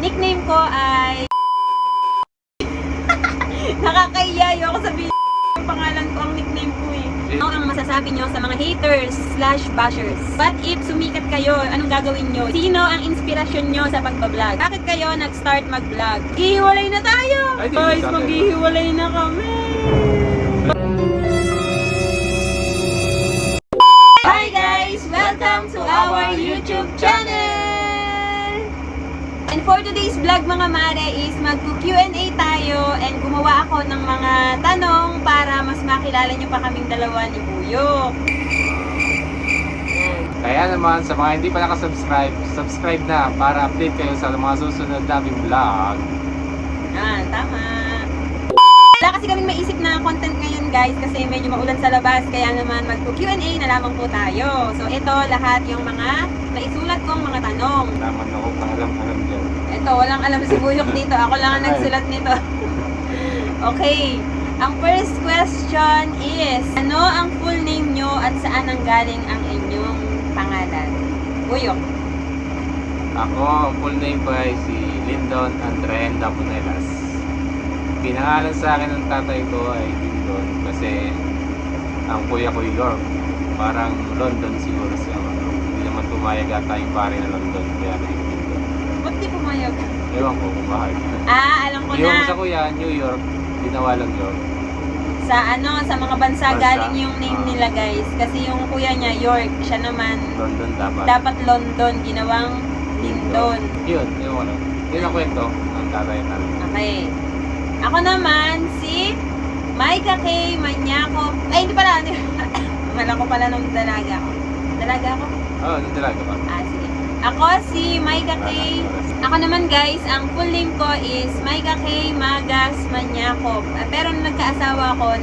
nickname ko ay... Nakakahiya ako sabihin yung pangalan ko, ang nickname ko eh. Ano ang masasabi nyo sa mga haters / bashers? What if sumikat kayo? Anong gagawin nyo? Sino ang inspirasyon nyo sa pagbablog? Bakit kayo nag-start mag-vlog? Maghihiwalay na tayo! Guys, maghihiwalay na kami! Hi guys! Welcome to our YouTube channel! And for today's vlog mga mare is mag-Q&A tayo and gumawa ako ng mga tanong para mas makilala nyo pa kaming dalawa ni Buyo. Kaya naman sa mga hindi pa nakasubscribe, subscribe na para update kayo sa mga susunod naming vlog. Tama. Wala kasi kaming maisip na content ngayon guys kasi medyo maulan sa labas kaya naman mag-Q&A na lamang po tayo. So ito lahat yung mga naisulat kong mga tanong. Naman ako alam dyan. Ito, walang alam si Buyok dito. Ako lang ang nagsulat nito. Okay. Ang first question is, ano ang full name nyo at saan ang galing ang inyong pangalan? Buyok. Ako, ang full name ko ay si Lindon Andrenda Punelas. Pinangalan sa akin ng tatay ko ay Lindon kasi ang kuya ko York. Parang London siguro siya. Hindi naman pumayag ata yung pare na London. Kaya naging Lindon. Ba't di pumayag? Ewan ko kung bakit. Alam ko Yung na. sa kuya, New York, ginawa lang York. Sa mga bansa Bansa. galing yung name nila guys. Kasi yung kuya niya, York. Siya naman, London dapat. dapat London. Ginawang Lindon. Yun ano. Yun ang kwento ng tatay namin. Okay. Ako naman, si Maika K. Manyakop. Ay, hindi pala. Mala ko pala nung dalaga ko. Dalaga ako? Oo, nung dalaga pa. Sige. Ako si Maika K. Ako naman guys, ang full name ko is Maika K. Magas Manyakop. Pero nung nagkaasawa ako,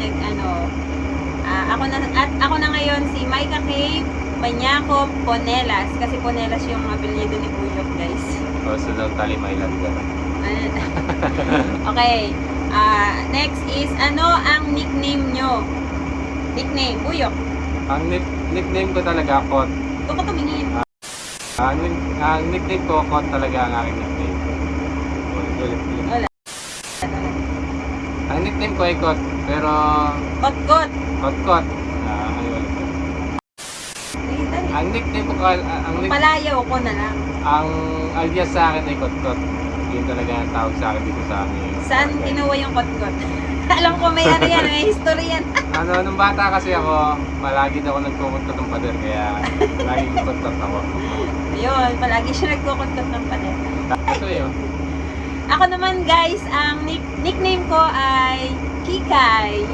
ako na ngayon si Maika K. Manyakop Ponelas. Kasi Ponelas yung apelyido ni Buyok guys. O, sa daw Talimay lang gano'n. Okay. Next is, ano ang nickname nyo? Nickname, Buyok. Ang nickname ko talaga, Kot. Ito ko tumingin. Ang nickname ko, Kot talaga ang aking nickname. Ulit. Wala. Ang nickname ko ay Kot, pero... Kot-kot. Kot. Ulit. Ang nickname ko, Palayaw ko na lang. ang alias sa akin ay Kot. Yun talaga ang tawag sa akin dito sa amin. Saan kinuha yung kot-kot? Alam ko may may history yan. Nung bata kasi ako, malagi na ako nagkukutkot ng pader, kaya laging kutkot ako. Ayun, palagi siya nagkukot-kot ng pader. Ito yun. Ako naman guys, ang nickname ko ay Kikay.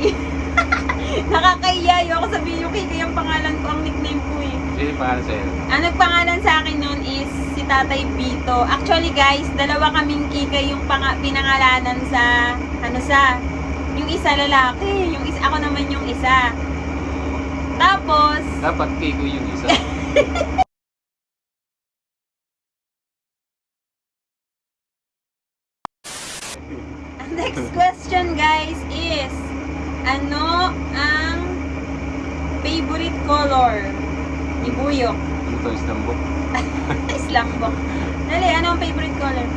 Nakakahiya ako sabihin yung Kikay ang pangalan ko, ang nickname ko eh. Sige, paano sa'yo? Ang nagpangalan sa akin noon is si Tatay Bito. Actually guys, dalawa kaming Kikay yung pinangalanan sa yung isa lalaki, yung isa ako naman yung isa. Tapos Dapat Kiko yung isa. ang next question guys is, ano ang favorite color ni Buyok? Ano to, Islambok? Islambok. Dali, ano ang favorite color?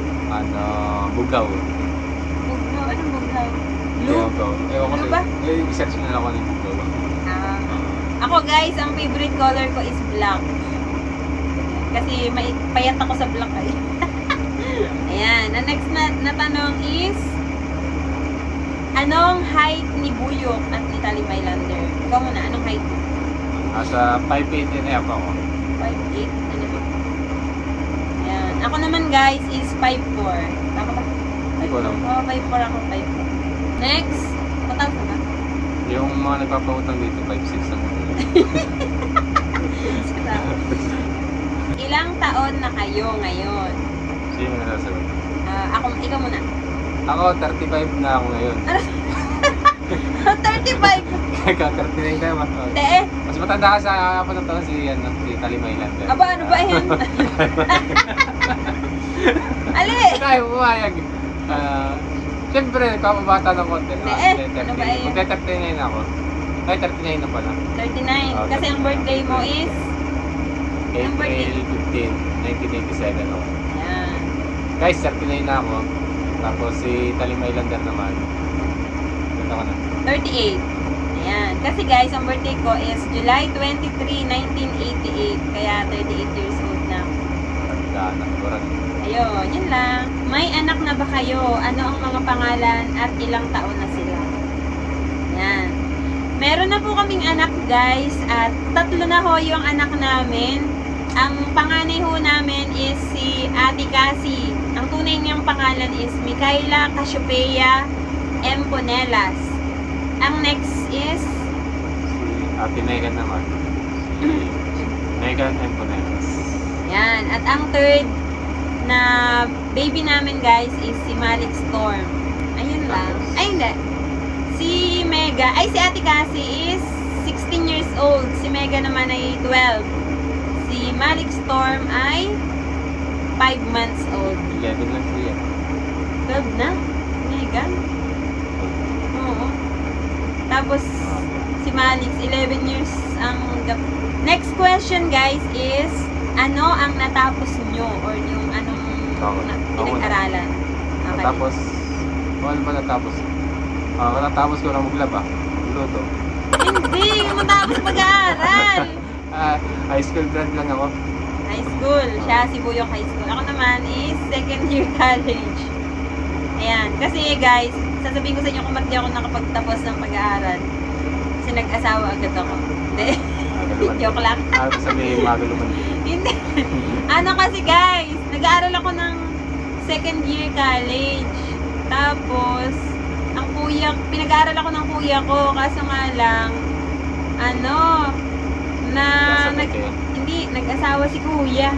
Bugaw. Buglaw. Anong buglaw? Blue? Ewan ko Blue ba? i-search na lang ako ng bugaw. Ako guys, ang favorite color ko is black. Kasi may payat ako sa black ay. Ayan. Ang next na tanong is, anong height ni Buyok at ni Talimay Lander? Ikaw muna, anong height mo? Sa 5'8" and a half ako. 5'8"? Ano ba? Ayan. Ako naman guys is 5'4". Tama ba? Hindi ko alam. 5'4" ako, 5'4". Next, matang ba? Yung mga nagpapautang dito, 5'6" ang Ilang taon na kayo ngayon? Sino na nasagot? Ikaw muna. Ako, 35 na ako ngayon. 35? Kaka-39 kayo, mas. Mas matanda ka sa apat na taon si Talimay Lander. Aba, ano ba yan? Ali! Kaya pumayag. Siyempre, nagpapabata ng konti. Ano ba yun? Magka-39 ako. Ay, 39 na pala. 39. Kasi ang birthday mo is? Anong birthday? April 15, 1987 ako. Yan. Guys, 39 na ako. Tapos si Talim Islander naman. Ganda ko na. 38. Ayan. Kasi guys, ang birthday ko is July 23, 1988. Kaya 38 years old na. Ganda na. Kurang. Ayun, yun lang. May anak na ba kayo? Ano ang mga pangalan at ilang taon na sila? Yan. Meron na po kaming anak guys at 3 na ho yung anak namin. Ang panganay ho namin is si Ate Cassie. Ang tunay niyang pangalan is Micaela Cassiopeia M. Ponelas. Ang next is Si Ate Megan naman. Si Megan M. Ponelas. yan. At ang third na baby namin guys is si Malik Storm. Ayun lang. Ay hindi. Si Mega, ay si Ate Cassie is 16 years old. Si Mega naman ay 12. Si Malik Storm ay 5 months old. 11 lang siya. 12 na? Mega? Oo. Tapos, si Malik, 11 years ang gap. Next question guys is, ano ang natapos nyo? Or yung anong pinag-aralan? Okay. Tapos, ano ba natapos? Natapos ko na maglaba. Magluto. Hindi! Matapos mag-aaral! High school grad lang ako. High school. Siya, si Buyok High School. Ako naman is second year college. Ayan. Kasi guys, sasabihin ko sa inyo kung ba't di ako nakapagtapos ng pag-aaral. Kasi nag-asawa agad ako. Hindi. Joke lang. Ako sabihin, magaluman. Hindi. Ano kasi guys, nag-aaral ako ng second year college. Tapos, ang kuya, pinag-aaral ako ng kuya ko. Kaso nga lang, nag-asawa si kuya.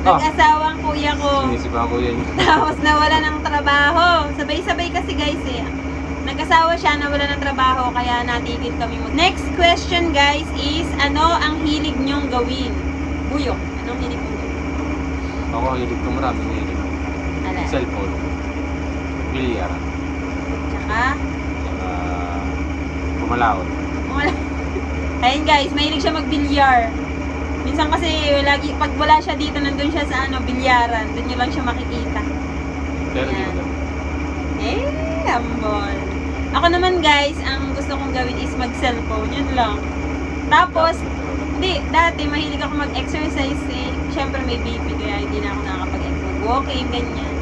Nag-asawa ang kuya ko. Sinisip ang kuya niya. Tapos nawala ng trabaho. Sabay-sabay kasi guys eh. Nag-asawa siya, nawala ng trabaho, kaya natigil kami. Next question guys is, ano ang hilig nyong gawin? Buyok, anong hilig mong gawin? Ako, hilig ko maraming hilig. Ala. Cellphone. Bilyar. Tsaka? Pumalaot. Ayun guys, mahilig siya mag-bilyar. Minsan kasi lagi pag wala siya dito, nandun siya sa bilyaran. Doon nyo lang siya makikita. Pero di ko Ambol. Ako naman guys, ang gusto kong gawin is mag-cellphone. Yun lang. Tapos, dati mahilig ako mag-exercise eh. Siyempre may baby kaya hindi na ako nakakapag-walking, ganyan.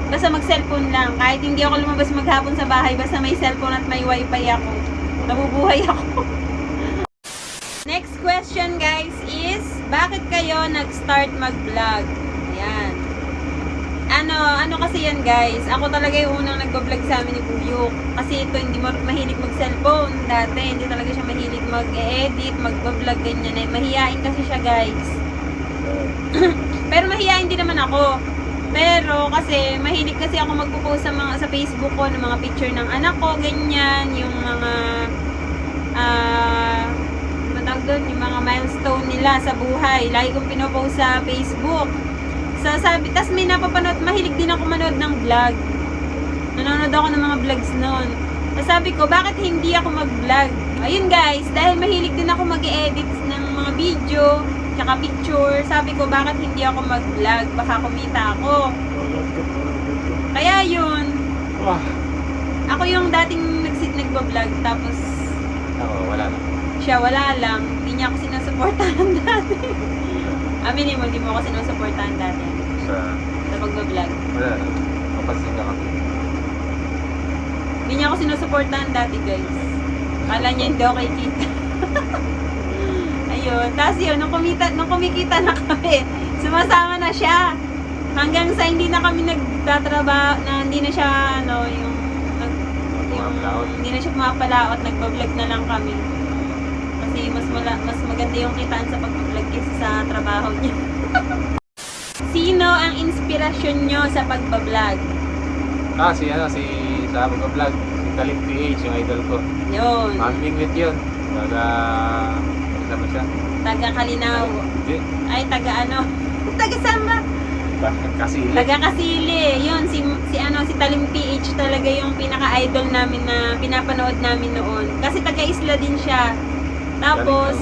Basta mag-cellphone lang. Kahit hindi ako lumabas maghapon sa bahay, basta may cellphone at may wifi ako. Nabubuhay ako. Next question guys is, bakit kayo nag-start mag-vlog? Ayan. Ano kasi yan guys, ako talaga yung unang nag-vlog sa amin ni Buyok. Kasi ito hindi mahilig mag-cellphone. Dati hindi talaga siya mahilig mag-edit, mag-vlog ganyan. Mahihain kasi siya guys. Pero mahihain din naman ako. Pero kasi mahilig kasi ako magpo-post sa Facebook ko ng mga picture ng anak ko, ganyan, yung mga yung mga milestone nila sa buhay. Lagi kong pinopost sa Facebook. So sabi, tas may napapanood, mahilig din ako manood ng vlog. Nanonood ako ng mga vlogs noon. So sabi ko, bakit hindi ako mag-vlog? Ayun guys, dahil mahilig din ako mag-edit ng mga video, tsaka picture. Sabi ko, bakit hindi ako mag-vlog? Baka kumita ako. Kaya yun. Ako yung dating nagba-vlog, tapos wala na. siya wala lang. Hindi niya ako sinusuportahan dati. Aminin mo, hindi mo ako sinusuportahan dati. Sa pagbablog. Wala na. Kapansin ka kami. Hindi niya ako sinusuportahan dati guys. Kala niya hindi ako kikita. Ayun. Tapos yun, nung kumikita na kami, sumasama na siya. Hanggang sa hindi na kami nagtatrabaho, na hindi na siya, hindi na siya pumapalaot, nagbablog na lang kami. Kasi mas maganda yung kitaan sa pag-vlog kaysa sa trabaho niya. Sino ang inspirasyon nyo sa pagbablog? Sa pag-vlog, si Talim PH, yung idol ko. Yun. Mamingwit yun. Ano siya? Taga Kalinaw. Hindi. Ay, taga ano? Taga Samba. Kasili. Taga Kasili. Yun, si Talim PH talaga yung pinaka-idol namin na pinapanood namin noon. Kasi taga Isla din siya. Tapos,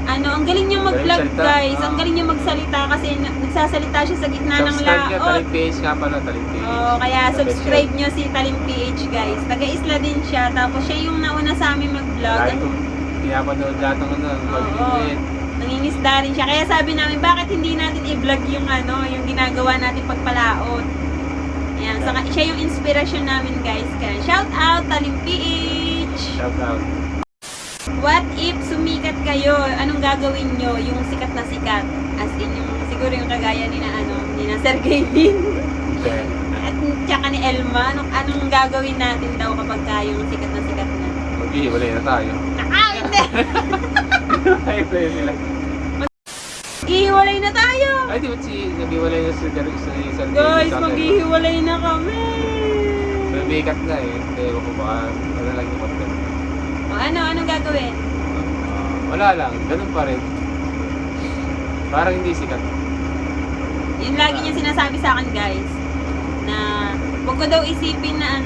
ang galing niya mag-vlog, Galing salita. guys. Ang galing niya magsalita kasi nagsasalita siya sa gitna ng Subscribe ka, laot. Talim PH nga pala, Talim PH. Oo, kaya subscribe nyo si Talim PH, guys. Taga-isla din siya. Tapos siya yung nauna sa amin mag-vlog. Kahit kung pinapanood lahat ng mag-event. Nangingisda rin siya. Kaya sabi namin, bakit hindi natin i-vlog yung yung ginagawa natin pagpalaot. Yan. Saka siya yung inspirasyon namin, guys. Kaya shout out, Talim PH! Shout out. What if sumikat kayo? Anong gagawin nyo? Yung sikat na sikat. As in, siguro yung kagaya ni na Sir Gavin. At tsaka ni Elma. Anong gagawin natin daw kapag yung sikat na sikat na? Mag-ihiwalay na tayo. Hindi! Mag-ihiwalay nila. Maghihiwalay na tayo! Ay, di ba nag-ihiwalay na si Sir Guys, maghihiwalay na kami! Mabigat na eh. Hindi, ako baka ano lang yung content. O anong gagawin? Wala lang, ganun pa rin. Parang hindi sikat. Yun lagi niya sinasabi sa akin, guys. Na huwag ko daw isipin na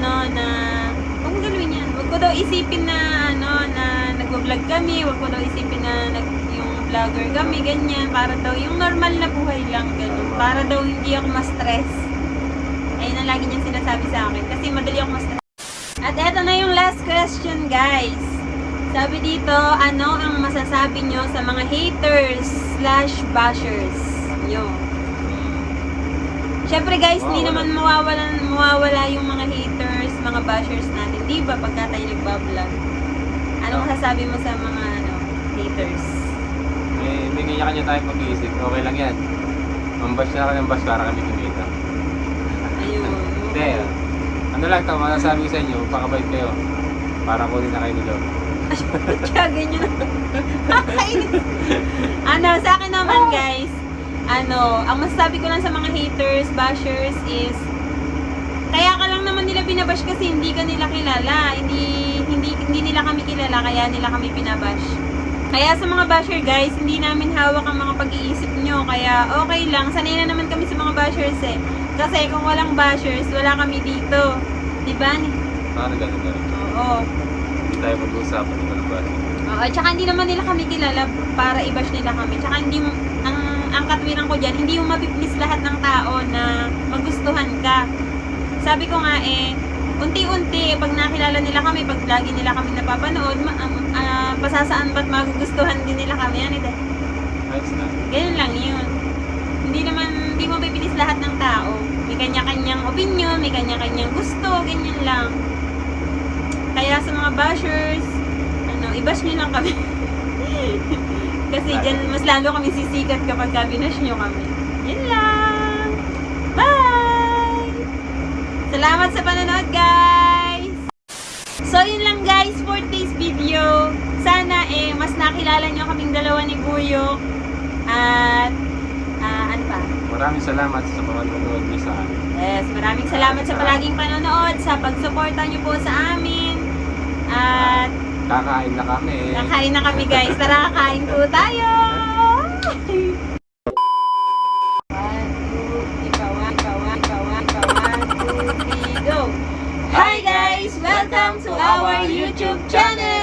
huwag mo gawin yan. Huwag ko daw isipin na na nagbablog kami. Huwag ko daw isipin na yung vlogger kami, ganyan. Para daw yung normal na buhay lang, ganun. Para daw hindi ako ma-stress. Ayun ang lagi niyang sinasabi sa akin. Kasi madali ako ma-stress. At eto na yung last question, guys. Sabi dito, ano ang masasabi nyo sa mga haters / bashers nyo? Siyempre guys, hindi naman mawawala yung mga haters, mga bashers natin. Di ba pagka tayo nagbablog? Ano masasabi mo sa mga haters? May kanya-kanya tayong pag-iisip. Okay lang yan. Mambash na ka ng bash para kami kumita. Ayun. Hindi. Ano lang ito, masasabi ko sa inyo, pakabait kayo. Para kunin na kayo nilo. Kaya ganyan na. Nakakainis. Sa akin naman guys, ang masasabi ko lang sa mga haters, bashers is, kaya ka lang naman nila binabash kasi hindi ka nila kilala. Hindi nila kami kilala, kaya nila kami binabash. Kaya sa mga basher guys, hindi namin hawak ang mga pag-iisip nyo. Kaya okay lang, sanay na naman kami sa mga bashers eh. Kasi kung walang bashers, wala kami dito. Diba? Parang ganun. Oo. Hindi tayo mag-uusapan ng mga bash. Oo, at saka hindi naman nila kami kilala para i-bash nila kami. Tsaka hindi mo, ang katwiran ko dyan, hindi mo mapiplis lahat ng tao na magustuhan ka. Sabi ko nga unti-unti, pag nakilala nila kami, pag lagi nila kami napapanood, pasasaan ba't magugustuhan din nila kami? Yan ito. Ayos na. Ganyan lang yun. Hindi mo pipilis lahat ng tao. May kanya-kanyang opinion, may kanya-kanyang gusto, ganyan lang. Kaya sa mga bashers, i-bash nyo lang kami. Kasi dyan, mas lalo kami sisikat kapag binash nyo kami. Yan lang. Bye! Salamat sa panonood, guys! So, yun lang guys for today's video. Sana mas nakilala nyo kaming dalawa ni Buyok. At, ano pa? Maraming salamat sa panonood niyo sa amin. Yes, maraming salamat sa palaging panonood, sa pagsuporta nyo po sa amin. At, Kakain na kami. kakain na kami guys. Tara, kakain po tayo! 1, 2, 3, go! Hi guys! Welcome to our YouTube channel!